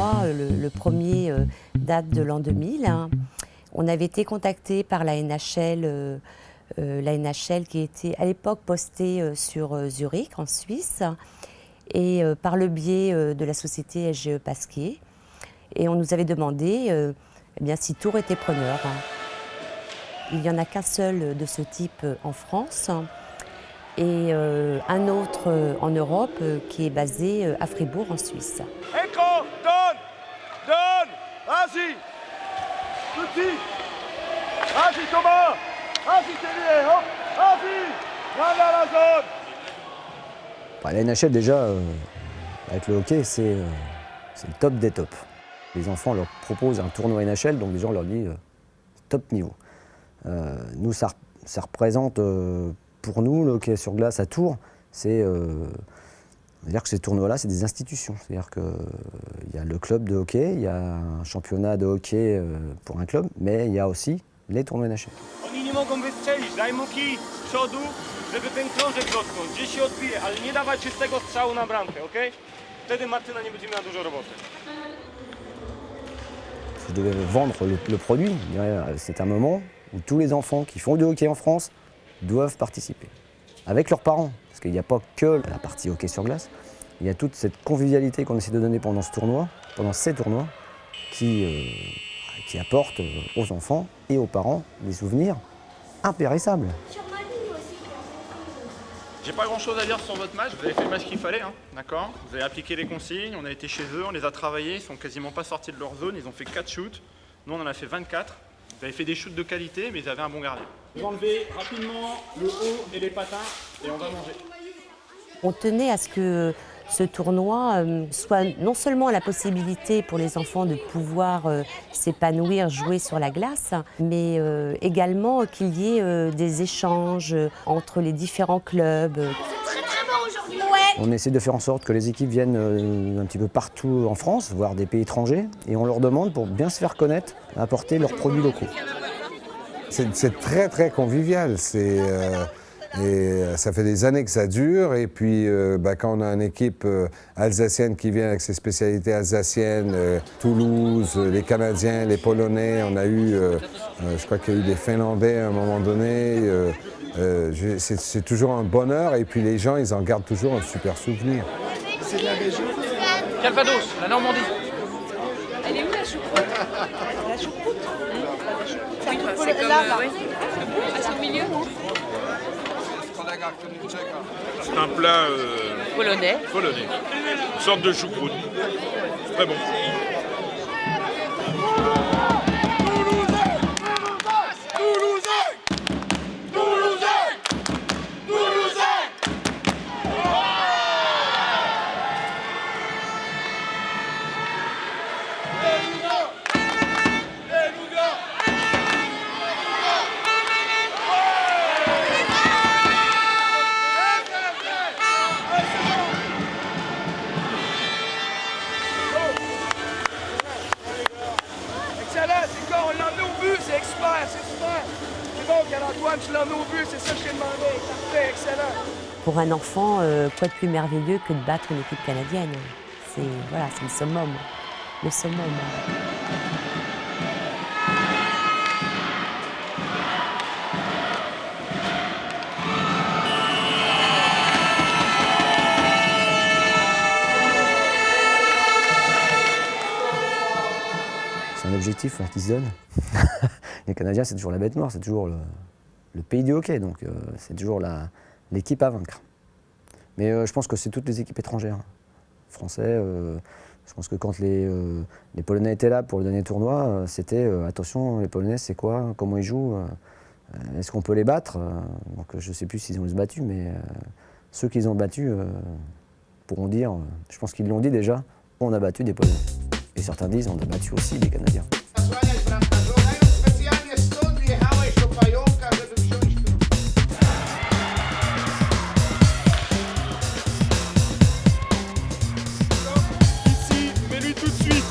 tournoi, le premier date de l'an 2000. Hein. On avait été contacté par la NHL qui était à l'époque postée sur Zurich, en Suisse, et par le biais de la société SGE Pasquier. Et on nous avait demandé eh bien, si Tours était preneur. Il n'y en a qu'un seul de ce type en France et un autre en Europe qui est basé à Fribourg en Suisse. Écran, donne, vas-y, petit, vas-y Thomas, vas-y Thélier, hop, vas-y, viens dans la zone. La NHL déjà, avec le hockey, c'est le top des tops. Les enfants leur proposent un tournoi NHL, donc déjà on leur dit top niveau. Nous, ça représente, pour nous, le hockey sur glace à Tours, c'est-à-dire que ces tournois-là, c'est des institutions. C'est-à-dire qu'il y a le club de hockey, il y a un championnat de hockey pour un club, mais il y a aussi les tournois NHL. Oni nie mogą wystrzelić, daj mu kij z przodu, żeby ten krążek dotknąć, gdzieś się odbije, ale nie dawaj czystego strzału na bramkę, ok? Wtedy Martyna nie będzie miała dużo roboty. Si je devais vendre le produit, c'est un moment où tous les enfants qui font du hockey en France doivent participer, avec leurs parents. Parce qu'il n'y a pas que la partie hockey sur glace, il y a toute cette convivialité qu'on essaie de donner pendant ce tournoi, pendant ces tournois, qui apporte aux enfants et aux parents des souvenirs impérissables. J'ai pas grand chose à dire sur votre match, vous avez fait le match qu'il fallait, hein, d'accord? Vous avez appliqué les consignes, on a été chez eux, on les a travaillés, ils sont quasiment pas sortis de leur zone, ils ont fait 4 shoots, nous on en a fait 24. Vous avez fait des shoots de qualité, mais ils avaient un bon gardien. Vous enlevez rapidement le haut et les patins et on va manger. On tenait à ce que ce tournoi soit non seulement la possibilité pour les enfants de pouvoir s'épanouir, jouer sur la glace, mais également qu'il y ait des échanges entre les différents clubs. On essaie de faire en sorte que les équipes viennent un petit peu partout en France, voire des pays étrangers, et on leur demande, pour bien se faire connaître, d'apporter leurs produits locaux. C'est très très convivial. Et ça fait des années que ça dure. Et puis quand on a une équipe alsacienne qui vient avec ses spécialités alsaciennes, Toulouse, les Canadiens, les Polonais, on a eu, je crois qu'il y a eu des Finlandais à un moment donné. C'est toujours un bonheur et puis les gens, ils en gardent toujours un super souvenir. C'est de la région. Calvados, la Normandie. Elle est où la choucroute? La choucroute? C'est comme, là, oui. ah, c'est au milieu. C'est un plat Polonais. une sorte de choucroute. Très bon. Pour un enfant, quoi de plus merveilleux que de battre une équipe canadienne? C'est le summum. Le summum. C'est un objectif qu'ils se donnent. Les Canadiens, c'est toujours la bête noire, c'est toujours le pays du hockey, donc c'est toujours l'équipe à vaincre. Mais je pense que c'est toutes les équipes étrangères. Français, je pense que quand les Polonais étaient là pour le dernier tournoi, c'était attention, les Polonais, c'est quoi? Comment ils jouent? Est-ce qu'on peut les battre? Donc je ne sais plus s'ils ont battus, mais ceux qu'ils ont battus pourront dire, je pense qu'ils l'ont dit déjà, on a battu des Polonais. Et certains disent, on a battu aussi des Canadiens. Ici, mets-lui tout de suite.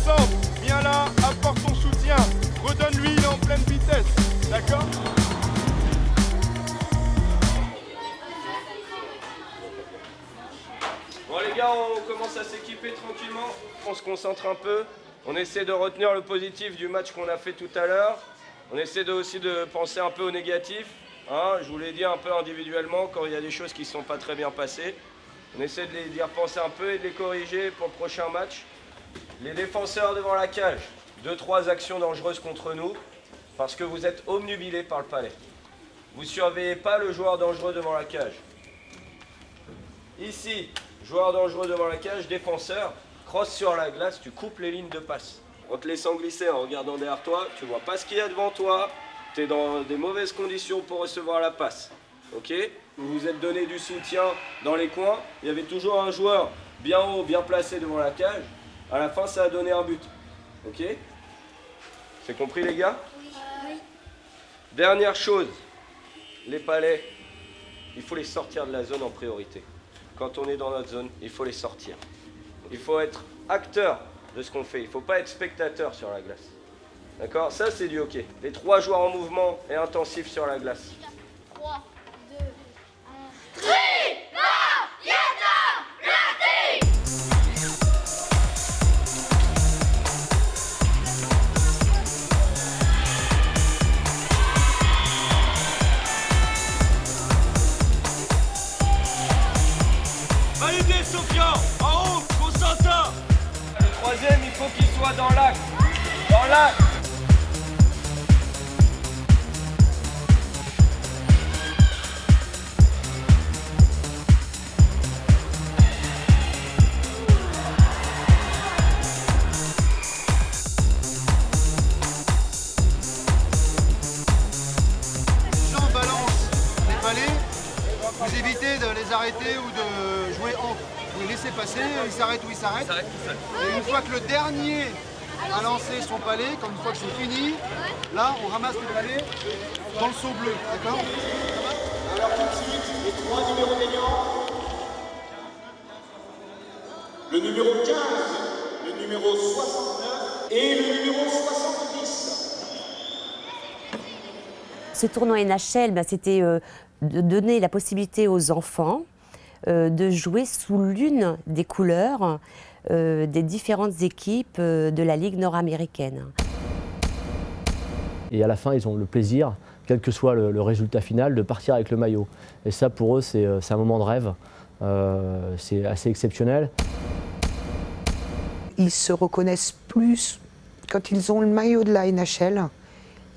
Centre, viens là, apporte ton soutien. Redonne-lui, il est en pleine vitesse. D'accord? Bon les gars, gars, on commence à s'équiper tranquillement. On se concentre un peu. On essaie de retenir le positif du match qu'on a fait tout à l'heure. On essaie aussi de penser un peu au négatif. Hein, je vous l'ai dit un peu individuellement quand il y a des choses qui ne sont pas très bien passées. On essaie de d'y repenser un peu et de les corriger pour le prochain match. Les défenseurs devant la cage, 2-3 actions dangereuses contre nous parce que vous êtes obnubilés par le palais. Vous ne surveillez pas le joueur dangereux devant la cage. Ici, joueur dangereux devant la cage, défenseur, cross sur la glace, tu coupes les lignes de passe. En te laissant glisser, en regardant derrière toi, tu ne vois pas ce qu'il y a devant toi, tu es dans des mauvaises conditions pour recevoir la passe. Ok? Vous vous êtes donné du soutien dans les coins, il y avait toujours un joueur bien haut, bien placé devant la cage. À la fin, ça a donné un but. Ok? C'est compris les gars? Oui. Dernière chose, les palais, il faut les sortir de la zone en priorité. Quand on est dans notre zone, il faut les sortir. Il faut être acteur de ce qu'on fait. Il ne faut pas être spectateur sur la glace. D'accord? Ça, c'est du hockey. Les 3 joueurs en mouvement et intensifs sur la glace. 3, 2, 1... Validez, Sofian! En haut, Constantin! Le troisième, il faut qu'il soit dans l'axe. Dans l'axe! Vous évitez de les arrêter ou de jouer entre. Vous les laissez passer, ils s'arrêtent où ils s'arrêtent. Et une fois que le dernier a lancé son palais, comme une fois que c'est fini, là on ramasse le palais dans le seau bleu, d'accord? Alors tout de suite, les 3 numéros gagnants. Le numéro 15, le numéro 69 et le numéro 70. Ce tournoi NHL, c'était de donner la possibilité aux enfants de jouer sous l'une des couleurs des différentes équipes de la Ligue nord-américaine. Et à la fin, ils ont le plaisir, quel que soit le résultat final, de partir avec le maillot. Et ça, pour eux, c'est un moment de rêve. C'est assez exceptionnel. Ils se reconnaissent plus quand ils ont le maillot de la NHL.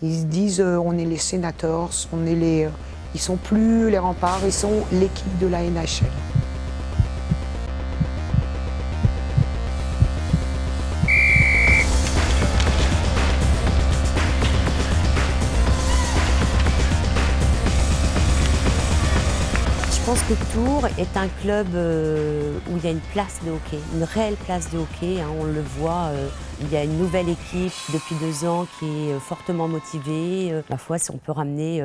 Ils se disent on est les Senators, on est les... Ils sont plus les remparts, ils sont l'équipe de la NHL. Je pense que Tours est un club où il y a une place de hockey, une réelle place de hockey. On le voit, il y a une nouvelle équipe depuis 2 ans qui est fortement motivée. Ma foi, si on peut ramener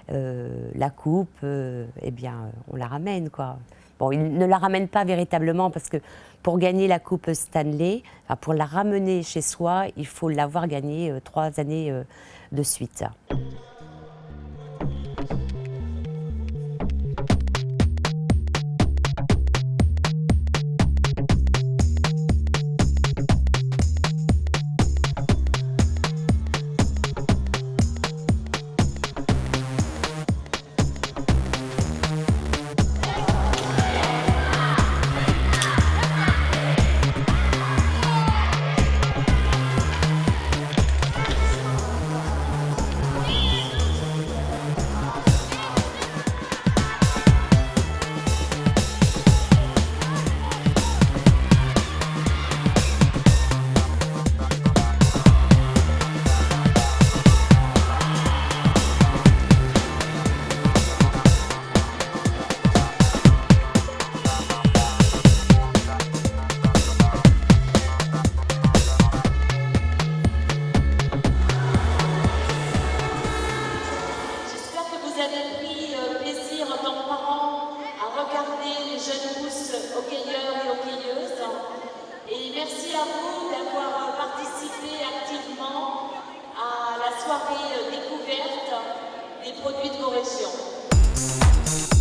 la coupe, eh bien, on la ramène, quoi. Bon, ils ne la ramènent pas véritablement parce que pour gagner la coupe Stanley, pour la ramener chez soi, il faut l'avoir gagnée 3 années de suite. Merci à vous d'avoir participé activement à la soirée découverte des produits de vos régions.